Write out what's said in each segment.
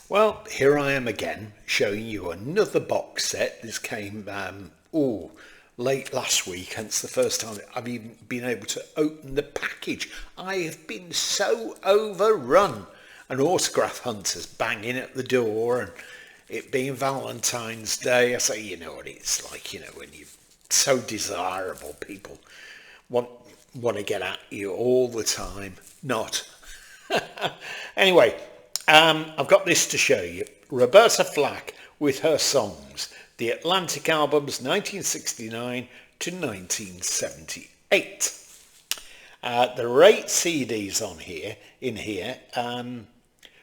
Well, here I am again, showing you another box set. This came late last week, hence the first time I've even been able to open the package. I have been so overrun. And autograph hunters banging at the door, and it being Valentine's Day. I say, you know what it's like, when you're so desirable, people want to get at you all the time. Not. Anyway, I've got this to show you. Roberta Flack with her songs, the Atlantic albums 1969 to 1978. There are 8 CDs in here,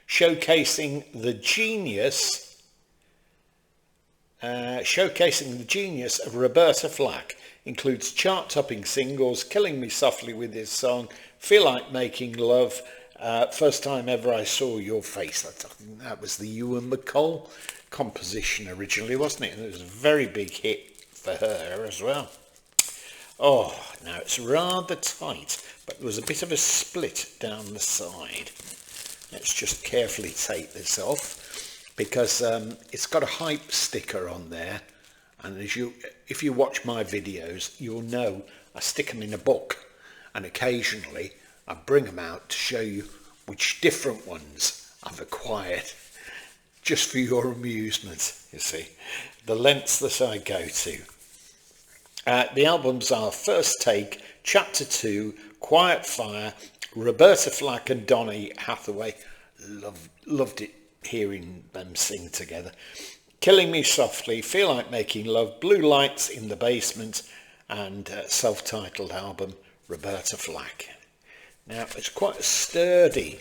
showcasing the genius of Roberta Flack. Includes chart-topping singles, Killing Me Softly with his song, Feel Like Making Love, First Time Ever I Saw Your Face. I think that was the Ewan McCall composition originally, wasn't it? And it was a very big hit for her as well. Oh, now it's rather tight, but there was a bit of a split down the side. Let's just carefully take this off, because it's got a hype sticker on there, and if you watch my videos, you'll know I stick them in a book, and occasionally I bring them out to show you which different ones I've acquired, just for your amusement, you see, the lengths that I go to. The albums are First Take, Chapter 2, Quiet Fire, Roberta Flack and Donny Hathaway. Loved it hearing them sing together. Killing Me Softly, Feel Like Making Love, Blue Lights in the Basement, and self-titled album Roberta Flack. Now it's quite a sturdy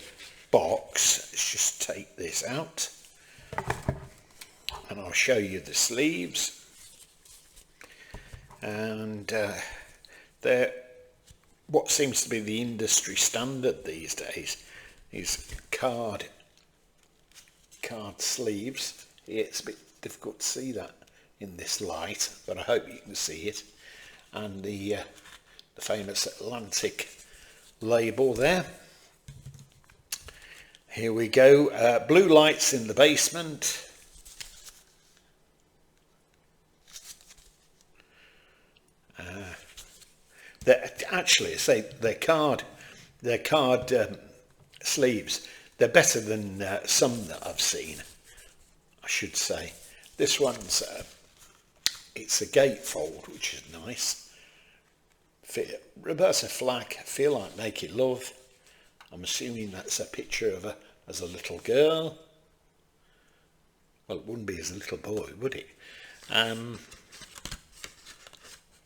box. Let's just take this out and I'll show you the sleeves. And they're what seems to be the industry standard these days is card sleeves. It's a bit difficult to see that in this light, but I hope you can see it. And the famous Atlantic label there. Here we go. Blue Lights in the Basement. They're card sleeves. They're better than some that I've seen, I should say. This one's it's a gatefold, which is nice. Roberta Flack, Feel Like Making Love. I'm assuming that's a picture of her as a little girl. Well, it wouldn't be as a little boy, would it?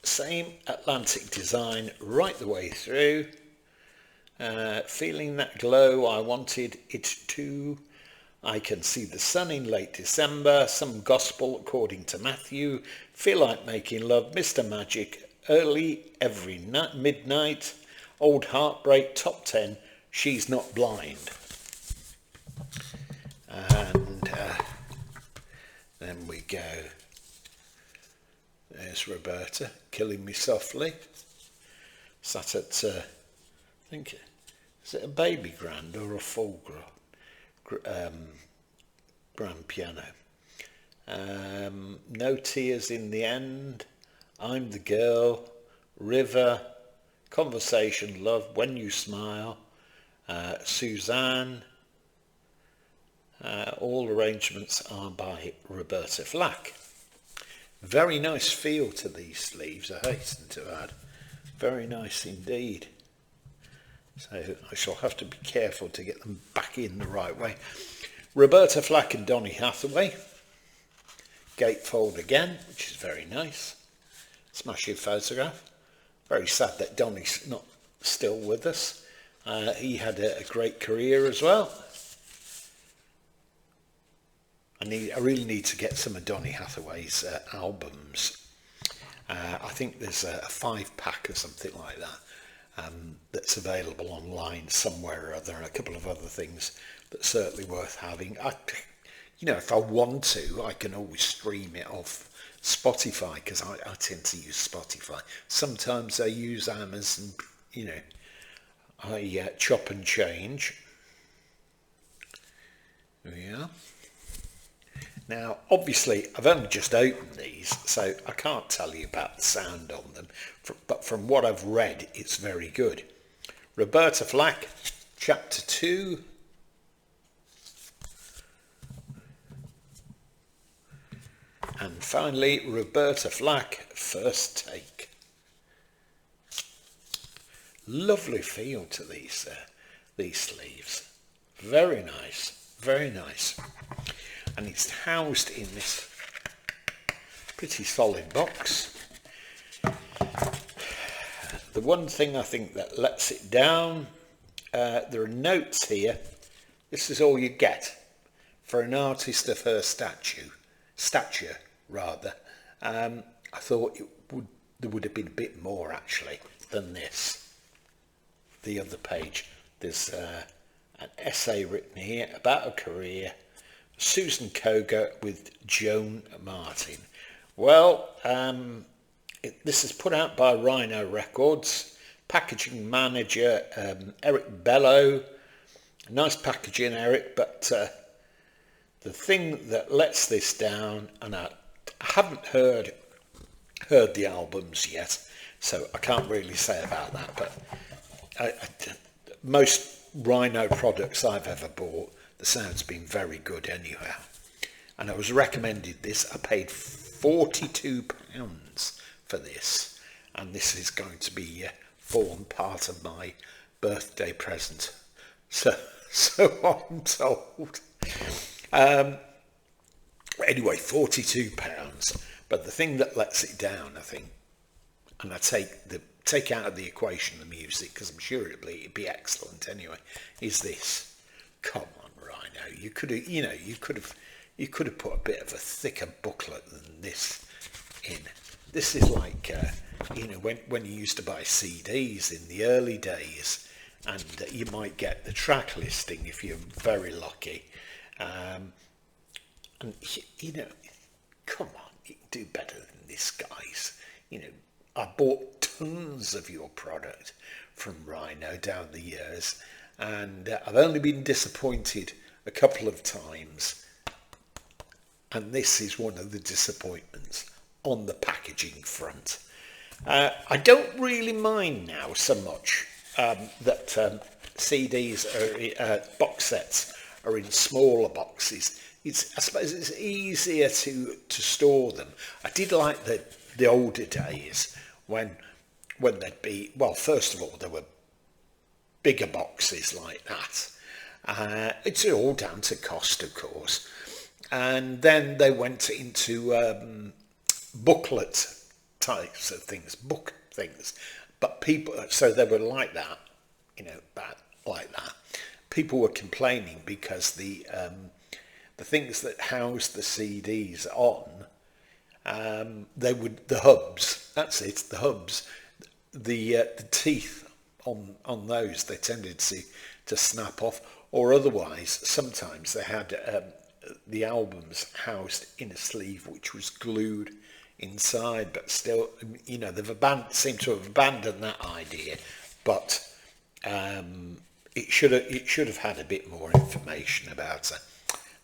Same Atlantic design right the way through. Feeling that glow, I wanted it to. I can see the sun in late December. Some gospel according to Matthew. Feel Like Making Love, Mr. Magic, early every night, midnight. Old Heartbreak, top 10. She's Not Blind. And then we go. There's Roberta, Killing Me Softly. Sat at, I think, is it a baby grand or a full grand piano? No Tears in the End, I'm the Girl, River, Conversation, Love, When You Smile, Suzanne. All arrangements are by Roberta Flack. Very nice feel to these sleeves, I hasten to add. Very nice indeed. So I shall have to be careful to get them back in the right way. Roberta Flack and Donny Hathaway. Gatefold again, which is very nice. Smashing photograph. Very sad that Donny's not still with us. He had a great career as well. I really need to get some of Donny Hathaway's albums. I think there's a 5-pack or something like that that's available online somewhere or other, and a couple of other things that's certainly worth having. If I want to, I can always stream it off Spotify, because I tend to use Spotify. Sometimes I use Amazon, I chop and change. Yeah. Now, obviously, I've only just opened these, so I can't tell you about the sound on them, but from what I've read, it's very good. Roberta Flack, Chapter 2. And finally, Roberta Flack, First Take. Lovely feel to these sleeves. Very nice, very nice. And it's housed in this pretty solid box. The one thing I think that lets it down, there are notes here. This is all you get for an artist of her stature. I thought there would have been a bit more actually than this. The other page, there's an essay written here about a career. Susan Koga with Joan Martin. Well, this is put out by Rhino Records. Packaging manager Eric Bello. Nice packaging, Eric, but the thing that lets this down, and I haven't heard the albums yet, so I can't really say about that, but most Rhino products I've ever bought, the sound's been very good anyhow. And I was recommended this. I paid £42 for this, and this is going to be form part of my birthday present. So I'm told. Anyway, £42. But the thing that lets it down, I think, and I take out of the equation the music, because I'm sure it'd be excellent anyway, is this. Come on, Rhino, you could have put a bit of a thicker booklet than this in. This is like when you used to buy CDs in the early days, and you might get the track listing if you're very lucky. And come on, you can do better than this, guys. I bought tons of your product from Rhino down the years, and I've only been disappointed a couple of times, and this is one of the disappointments on the packaging front. I don't really mind now so much that CDs are box sets are in smaller boxes. I suppose it's easier to store them. I did like the older days when there'd be, well, first of all, there were bigger boxes like that. It's all down to cost, of course. And then they went into booklet types of things, book things. But people, so they were like that, like that. People were complaining because the things that housed the CDs on, the hubs. That's it, the hubs. The teeth on those, they tended to snap off, or otherwise sometimes they had the albums housed in a sleeve which was glued inside, but still, they've seem to have abandoned that idea, but it should have had a bit more information about it.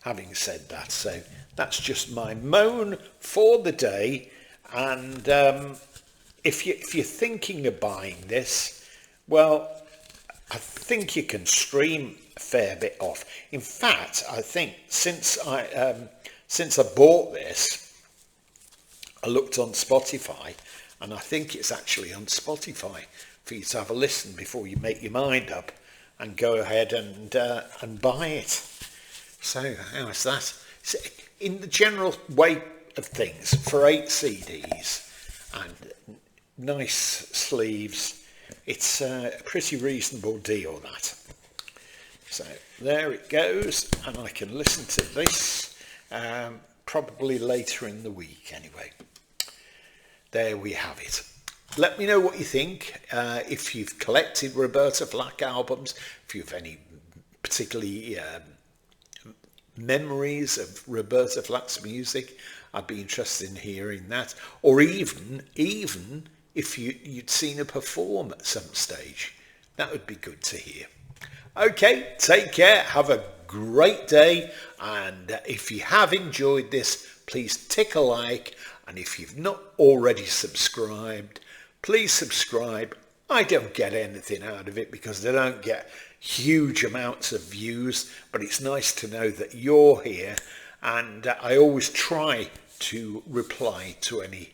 Having said that, so that's just my moan for the day. And if you're thinking of buying this, well, I think you can stream a fair bit off. In fact, I think since I bought this, I looked on Spotify, and I think it's actually on Spotify for you to have a listen before you make your mind up and go ahead and buy it. So how's that? So in the general way of things, for 8 CDs and nice sleeves, it's a pretty reasonable deal, that. So there it goes, and I can listen to this probably later in the week anyway. There we have it. Let me know what you think. If you've collected Roberta Flack albums, if you have any particularly memories of Roberta Flack's music, I'd be interested in hearing that. Or even if you'd seen her perform at some stage, that would be good to hear. Okay, take care. Have a great day, and if you have enjoyed this, please tick a like, and if you've not already subscribed, please subscribe. I don't get anything out of it because they don't get huge amounts of views, but it's nice to know that you're here, and I always try to reply to any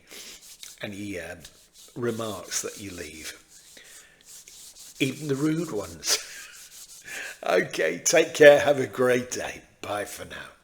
remarks that you leave, even the rude ones. Okay, take care, have a great day. Bye for now.